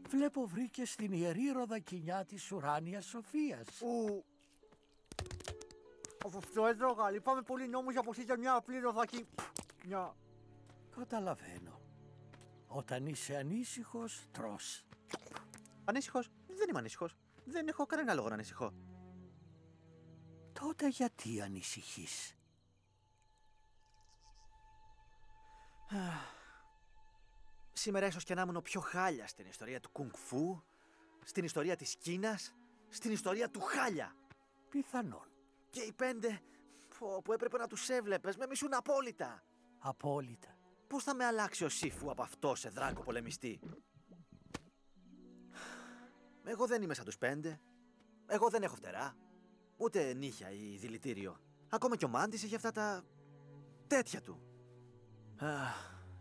Βλέπω βρήκες την ιερή ροδακινιά της ουράνιας σοφίας. Αυτό έτρωγα. Λυπάμαι πολύ, νόμιζα πως ήταν μια απλή ροδακινιά. Καταλαβαίνω. Όταν είσαι ανήσυχος, τρως. Ανήσυχος? Δεν είμαι ανήσυχος. Δεν έχω κανένα λόγο να ανησυχώ. Τότε γιατί ανησυχείς? Σήμερα ίσως και να ήμουν ο πιο χάλια στην ιστορία του κουνγκ φου, στην ιστορία της Κίνας, στην ιστορία του χάλια. Πιθανόν. Και οι 5 που έπρεπε να τους έβλεπες με μισούν απόλυτα. Απόλυτα. Πώς θα με αλλάξει ο Σίφου από αυτό σε δράκο πολεμιστή? Εγώ δεν είμαι σαν τους 5. Εγώ δεν έχω φτερά. Ούτε νύχια ή δηλητήριο. Ακόμα και ο Μάντης έχει αυτά τα τέτοια του.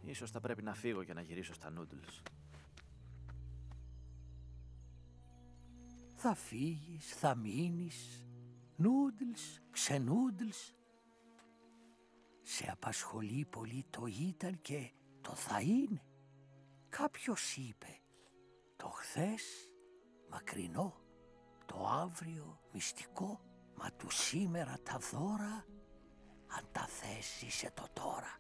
Ίσως θα πρέπει να φύγω και να γυρίσω στα noodles. Θα φύγεις, θα μείνεις. Νούντλς, ξενούντλς. Σε απασχολεί πολύ το ήταν και το θα είναι. Κάποιος είπε, το χθες μακρινό, το αύριο μυστικό, μα του σήμερα τα δώρα, αν τα θες είσαι το τώρα.